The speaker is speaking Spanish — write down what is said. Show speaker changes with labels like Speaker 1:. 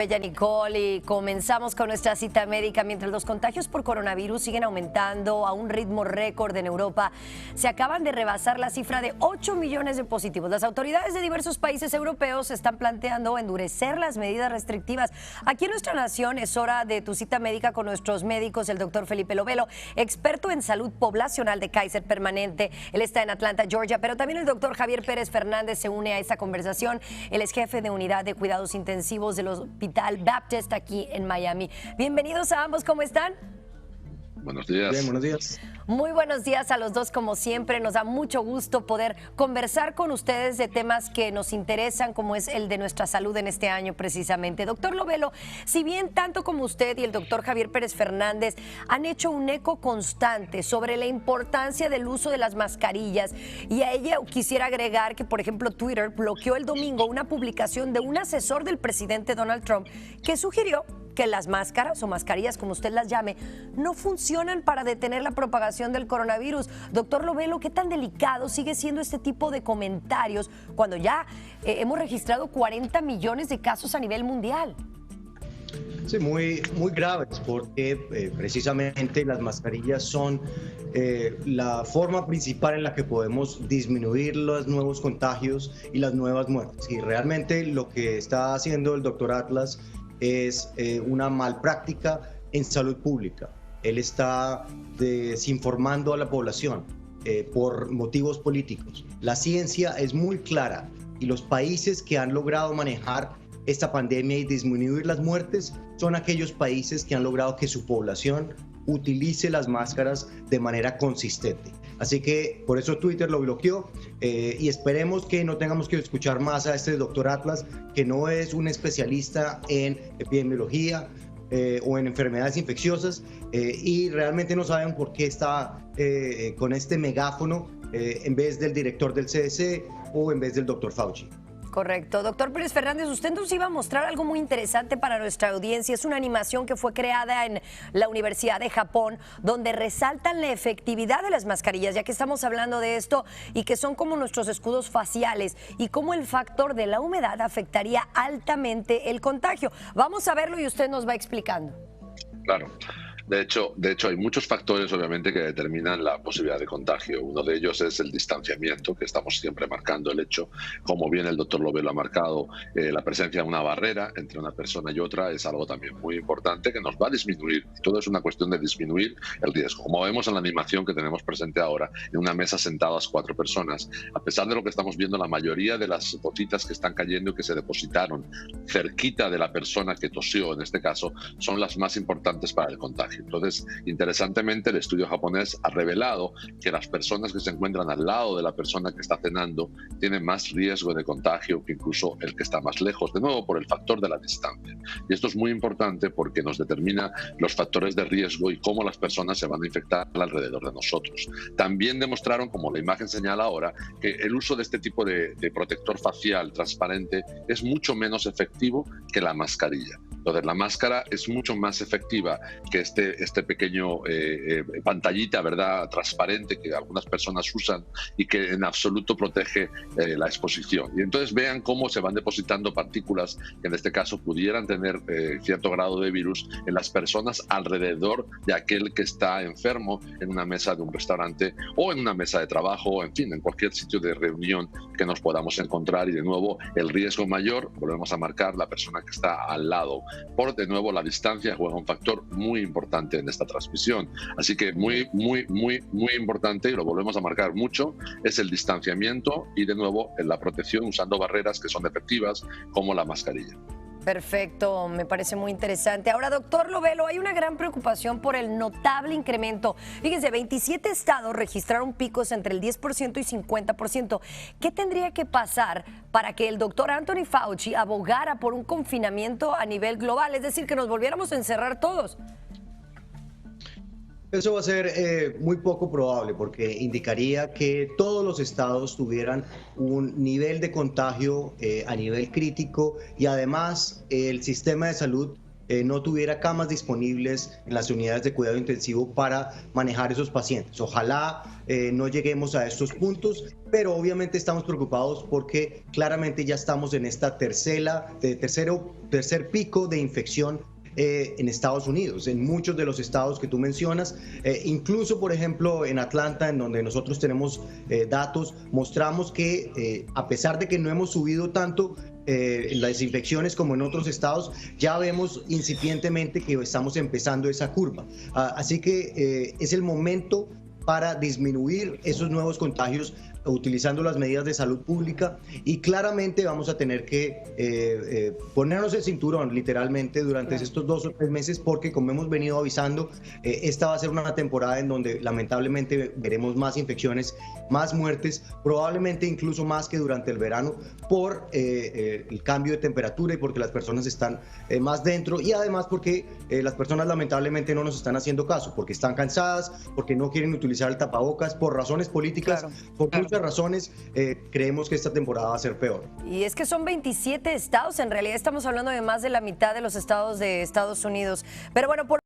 Speaker 1: Bella Nicole, y comenzamos con nuestra cita médica. Mientras los contagios por coronavirus siguen aumentando a un ritmo récord en Europa, se acaban de rebasar la cifra de 8 millones de positivos. Las autoridades de diversos países europeos están planteando endurecer las medidas restrictivas. Aquí en nuestra nación es hora de tu cita médica con nuestros médicos, el doctor Felipe Lovelo, experto en salud poblacional de Kaiser Permanente. Él está en Atlanta, Georgia, pero también el doctor Javier Pérez Fernández se une a esta conversación. Él es jefe de unidad de cuidados intensivos del Hospital Baptist aquí en Miami. Bienvenidos a ambos, ¿cómo están?
Speaker 2: Buenos días.
Speaker 3: Bien, buenos días.
Speaker 1: Muy buenos días a los dos, como siempre. Nos da mucho gusto poder conversar con ustedes de temas que nos interesan, como es el de nuestra salud en este año precisamente. Doctor Lovelo, si bien tanto como usted y el doctor Javier Pérez Fernández han hecho un eco constante sobre la importancia del uso de las mascarillas, y a ella quisiera agregar que, por ejemplo, Twitter bloqueó el domingo una publicación de un asesor del presidente Donald Trump que sugirió que las máscaras o mascarillas, como usted las llame, no funcionan para detener la propagación del coronavirus. Doctor Lovelo, ¿qué tan delicado sigue siendo este tipo de comentarios cuando ya hemos registrado 40 millones de casos a nivel mundial?
Speaker 3: Sí, muy graves, porque precisamente las mascarillas son la forma principal en la que podemos disminuir los nuevos contagios y las nuevas muertes. Y realmente lo que está haciendo el doctor Atlas es una malpráctica en salud pública. Él está desinformando a la población por motivos políticos. La ciencia es muy clara y los países que han logrado manejar esta pandemia y disminuir las muertes son aquellos países que han logrado que su población utilice las máscaras de manera consistente. Así que por eso Twitter lo bloqueó y esperemos que no tengamos que escuchar más a este doctor Atlas, que no es un especialista en epidemiología o en enfermedades infecciosas y realmente no saben por qué está con este megáfono en vez del director del CDC o en vez del doctor Fauci.
Speaker 1: Correcto. Doctor Pérez Fernández, usted nos iba a mostrar algo muy interesante para nuestra audiencia. Es una animación que fue creada en la Universidad de Japón, donde resaltan la efectividad de las mascarillas, ya que estamos hablando de esto, y que son como nuestros escudos faciales, y cómo el factor de la humedad afectaría altamente el contagio. Vamos a verlo y usted nos va explicando.
Speaker 2: Claro. De hecho, hay muchos factores, obviamente, que determinan la posibilidad de contagio. Uno de ellos es el distanciamiento, que estamos siempre marcando el hecho. Como bien el doctor Lovelo ha marcado, la presencia de una barrera entre una persona y otra es algo también muy importante que nos va a disminuir. Todo es una cuestión de disminuir el riesgo. Como vemos en la animación que tenemos presente ahora, en una mesa sentadas 4 personas, a pesar de lo que estamos viendo, la mayoría de las gotitas que están cayendo y que se depositaron cerquita de la persona que tosió, en este caso, son las más importantes para el contagio. Entonces, interesantemente, el estudio japonés ha revelado que las personas que se encuentran al lado de la persona que está cenando tienen más riesgo de contagio que incluso el que está más lejos, de nuevo por el factor de la distancia. Y esto es muy importante porque nos determina los factores de riesgo y cómo las personas se van a infectar alrededor de nosotros. También demostraron, como la imagen señala ahora, que el uso de este tipo de protector facial transparente es mucho menos efectivo que la mascarilla. Entonces, la máscara es mucho más efectiva que este pequeño pantallita, ¿verdad?, transparente que algunas personas usan y que en absoluto protege la exposición. Y entonces vean cómo se van depositando partículas que en este caso pudieran tener cierto grado de virus en las personas alrededor de aquel que está enfermo en una mesa de un restaurante o en una mesa de trabajo, en fin, en cualquier sitio de reunión que nos podamos encontrar. Y de nuevo, el riesgo mayor, volvemos a marcar, la persona que está al lado. Por de nuevo, la distancia juega un factor muy importante en esta transmisión. Así que muy importante, y lo volvemos a marcar mucho, es el distanciamiento y de nuevo la protección usando barreras que son efectivas como la mascarilla.
Speaker 1: Perfecto, me parece muy interesante. Ahora, doctor Lovelo, hay una gran preocupación por el notable incremento. Fíjense, 27 estados registraron picos entre el 10% y 50%. ¿Qué tendría que pasar para que el doctor Anthony Fauci abogara por un confinamiento a nivel global? Es decir, que nos volviéramos a encerrar todos.
Speaker 3: Eso va a ser muy poco probable porque indicaría que todos los estados tuvieran un nivel de contagio a nivel crítico y además el sistema de salud no tuviera camas disponibles en las unidades de cuidado intensivo para manejar esos pacientes. Ojalá no lleguemos a estos puntos, pero obviamente estamos preocupados porque claramente ya estamos en esta tercer pico de infección en Estados Unidos, en muchos de los estados que tú mencionas, incluso por ejemplo en Atlanta, en donde nosotros tenemos datos, mostramos que a pesar de que no hemos subido tanto las infecciones como en otros estados, ya vemos incipientemente que estamos empezando esa curva. Así que es el momento para disminuir esos nuevos contagios utilizando las medidas de salud pública, y claramente vamos a tener que ponernos el cinturón literalmente durante estos 2 o 3 meses, porque como hemos venido avisando, esta va a ser una temporada en donde lamentablemente veremos más infecciones, más muertes, probablemente incluso más que durante el verano por el cambio de temperatura y porque las personas están más dentro, y además porque las personas lamentablemente no nos están haciendo caso, porque están cansadas, porque no quieren utilizar el tapabocas, por razones políticas, por muchas razones, creemos que esta temporada va a ser peor.
Speaker 1: Y es que son 27 estados, en realidad estamos hablando de más de la mitad de los estados de Estados Unidos. Pero bueno, por